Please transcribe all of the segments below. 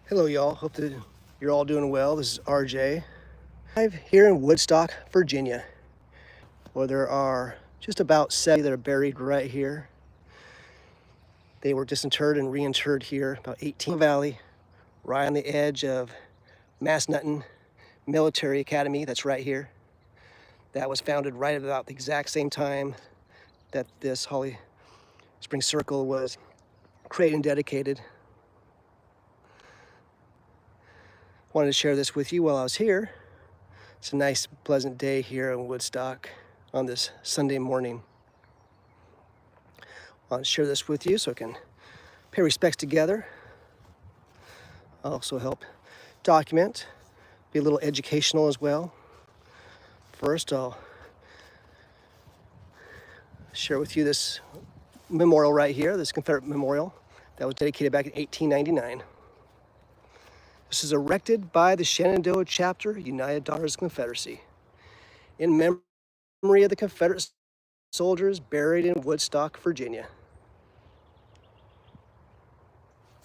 Hello, y'all. Hope that you're all doing well. This is RJ. I'm here in Woodstock, Virginia, where there are just about 70 that are buried right here. They were disinterred and reinterred here, about 18 Valley, right on the edge of Massanutten Military Academy. That's right here. That was founded right about the exact same time that this Holly Spring Circle was created and dedicated. Wanted to share this with you while I was here. It's a nice, pleasant day here in Woodstock on this Sunday morning. I want to share this with you so I can pay respects together. Also help document, be a little educational as well. First, I'll share with you this memorial right here, this Confederate memorial that was dedicated back in 1899. This is erected by the Shenandoah chapter, United Daughters of Confederacy, in memory of the Confederate soldiers buried in Woodstock, Virginia.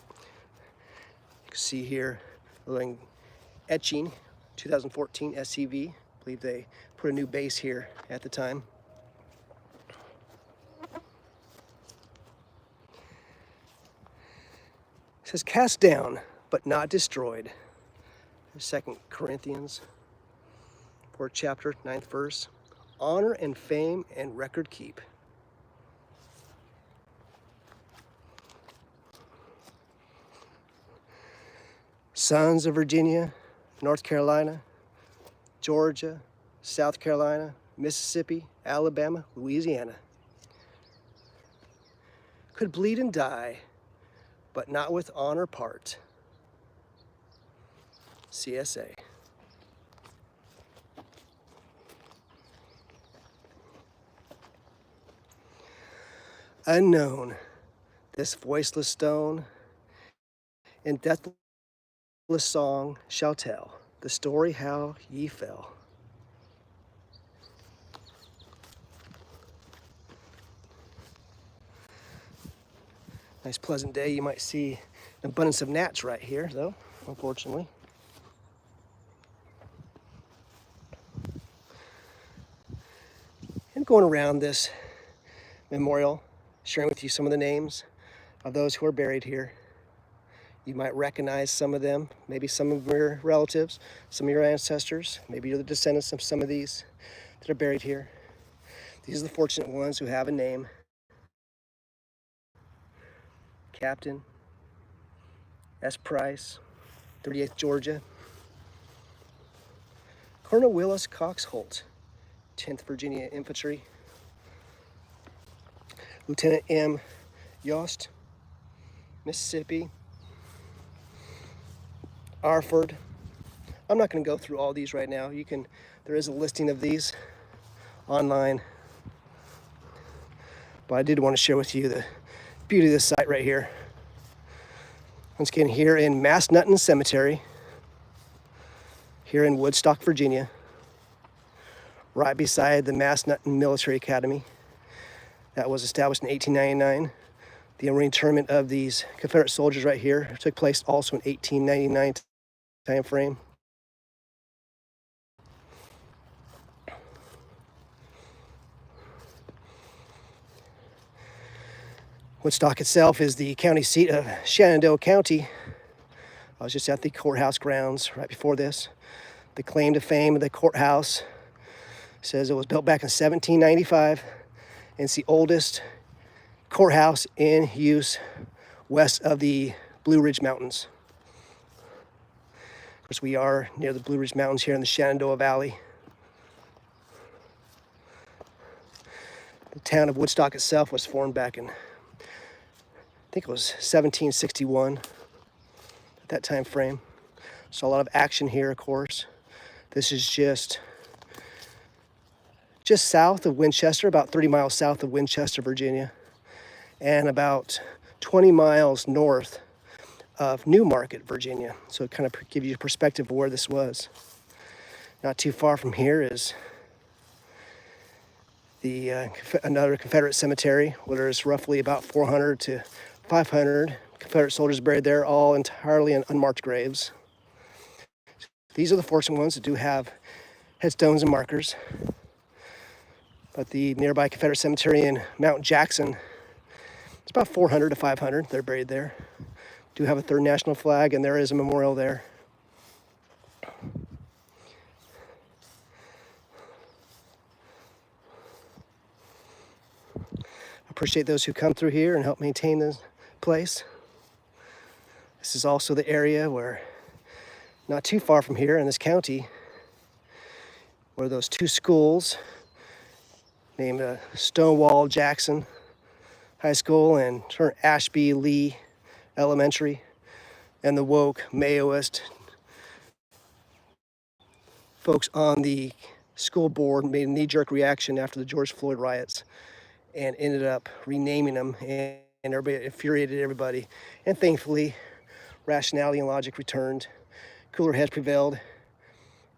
You can see here a little etching, 2014 SCV. I believe they put a new base here at the time. It says, cast down, but not destroyed. 2 Corinthians 4th chapter, 9th verse. Honor and fame and record keep. Sons of Virginia, North Carolina, Georgia, South Carolina, Mississippi, Alabama, Louisiana. Could bleed and die, but not with honor part. CSA. Unknown, this voiceless stone in deathless song shall tell the story how ye fell. Nice pleasant day. You might see an abundance of gnats right here, though, unfortunately. And going around this memorial, sharing with you some of the names of those who are buried here. You might recognize some of them, maybe some of your relatives, some of your ancestors, maybe you're the descendants of some of these that are buried here. These are the fortunate ones who have a name. Captain S. Price, 38th Georgia. Colonel Willis Cox Holt, 10th Virginia Infantry. Lieutenant M. Yost, Mississippi. Arford. I'm not going to go through all these right now. There is a listing of these online. But I did want to share with you the beauty of this site right here. Once again, here in Massanutten Cemetery, here in Woodstock, Virginia, right beside the Massanutten Military Academy that was established in 1899. The reinterment of these Confederate soldiers right here took place also in 1899 time frame. Woodstock itself is the county seat of Shenandoah County. I was just at the courthouse grounds right before this. The claim to fame of the courthouse says it was built back in 1795, and it's the oldest courthouse in use west of the Blue Ridge Mountains. Of course, we are near the Blue Ridge Mountains here in the Shenandoah Valley. The town of Woodstock itself was formed back in, I think it was 1761, at that time frame. So a lot of action here, of course. This is just south of Winchester, about 30 miles south of Winchester, Virginia, and about 20 miles north of Newmarket, Virginia. So it kind of gives you a perspective of where this was. Not too far from here is another Confederate cemetery, where there's roughly about 400 to 500 Confederate soldiers buried there, all entirely in unmarked graves. These are the fortunate ones that do have headstones and markers. But the nearby Confederate cemetery in Mount Jackson, it's about 400 to 500. They're buried there. Do have a third national flag, and there is a memorial there. Appreciate those who come through here and help maintain this place. This is also the area where, not too far from here in this county, where those two schools named Stonewall Jackson High School and Ashby Lee Elementary, and the woke Maoist folks on the school board made a knee-jerk reaction after the George Floyd riots and ended up renaming them, and everybody infuriated everybody. And thankfully, rationality and logic returned, cooler heads prevailed,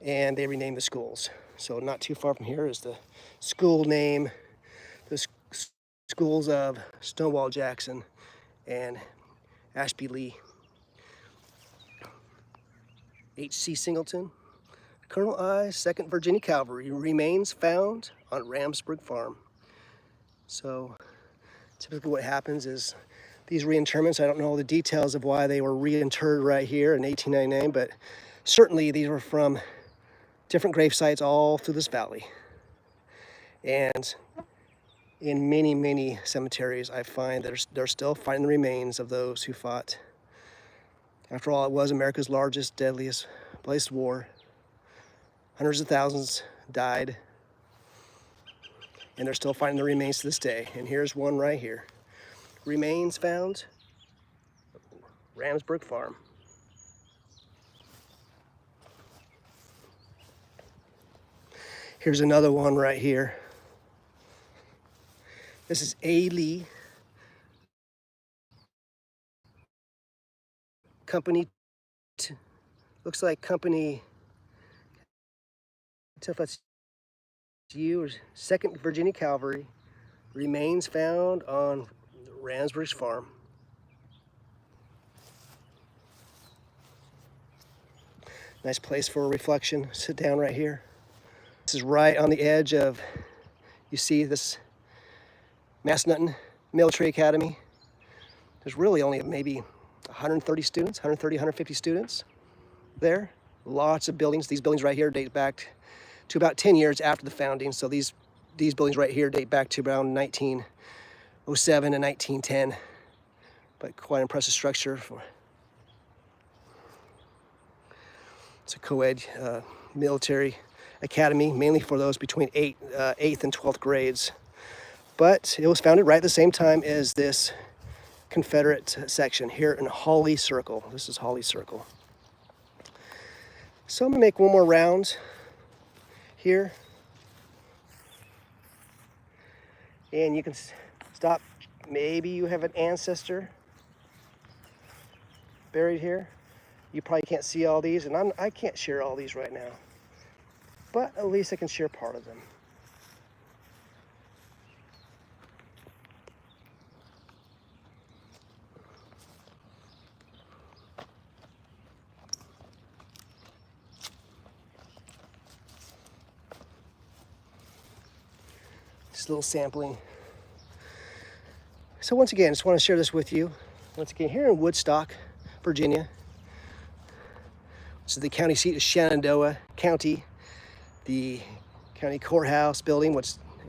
and they renamed the schools. So not too far from here is the school name, the schools of Stonewall Jackson and Ashby Lee. H.C. Singleton, Colonel I, 2nd Virginia Cavalry, remains found on Ramsburg Farm. So typically what happens is these reinterments, I don't know all the details of why they were reinterred right here in 1899, but certainly these were from different grave sites all through this valley. And in many, many cemeteries, I find that they're still finding the remains of those who fought. After all, it was America's largest, deadliest, bloodiest war. Hundreds of thousands died, and they're still finding the remains to this day. And here's one right here. Remains found, Ramsburg Farm. Here's another one right here. This is A. Lee Company, looks like Company, if that's you, or 2nd Virginia Cavalry, remains found on Ramsburg Farm. Nice place for a reflection. Sit down right here. This is right on the edge of, you see this Massanutten Military Academy. There's really only maybe 130 students, 130, 150 students there. Lots of buildings. These buildings right here date back to about 10 years after the founding. So these buildings right here date back to around 1907 and 1910. But quite impressive structure. It's a co-ed military academy, mainly for those between 8th and 12th grades. But it was founded right at the same time as this Confederate section here in Hawley Circle. This is Hawley Circle. So I'm gonna make one more round here. And you can stop. Maybe you have an ancestor buried here. You probably can't see all these, and I can't share all these right now. But at least I can share part of them. Just a little sampling. So once again, I just want to share this with you. Once again, here in Woodstock, Virginia. This is the county seat of Shenandoah County. The county courthouse building,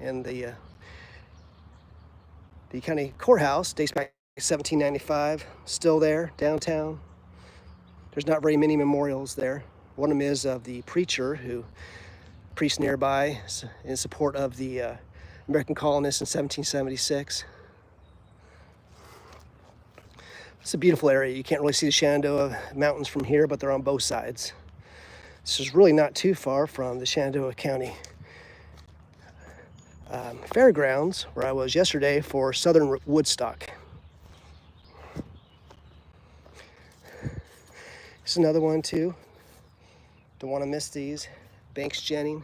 and the county courthouse dates back to 1795. Still there, downtown. There's not very many memorials there. One of them is of the priest nearby, in support of the American colonists in 1776. It's a beautiful area. You can't really see the Shenandoah Mountains from here, but they're on both sides. This is really not too far from the Shenandoah County fairgrounds, where I was yesterday for Southern Woodstock. This is another one too. Don't want to miss these. Banks Jennings.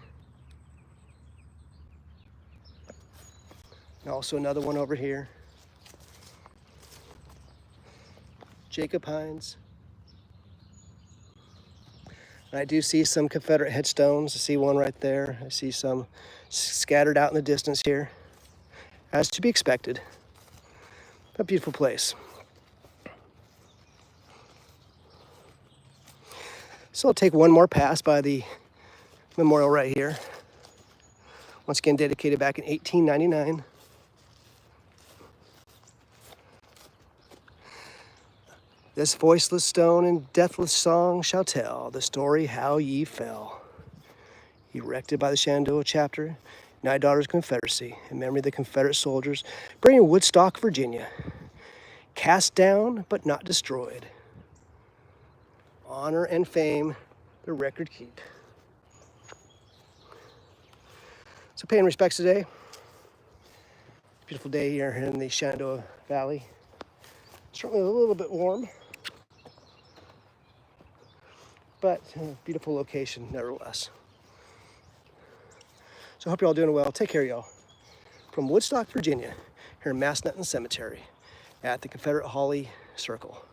And also another one over here. Jacob pines. And I do see some Confederate headstones. I see one right there. I see some scattered out in the distance here, as to be expected. A beautiful place. So I'll take one more pass by the memorial right here. Once again, dedicated back in 1899. This voiceless stone and deathless song shall tell the story how ye fell. Erected by the Shenandoah chapter, United Daughters Confederacy, in memory of the Confederate soldiers, bringing Woodstock, Virginia. Cast down, but not destroyed. Honor and fame, the record keep. So paying respects today. Beautiful day here in the Shenandoah Valley. Certainly a little bit warm, but beautiful location nevertheless. So I hope you're all doing well. Take care, y'all. From Woodstock, Virginia, here in Massanutten Cemetery at the Confederate Holly Circle.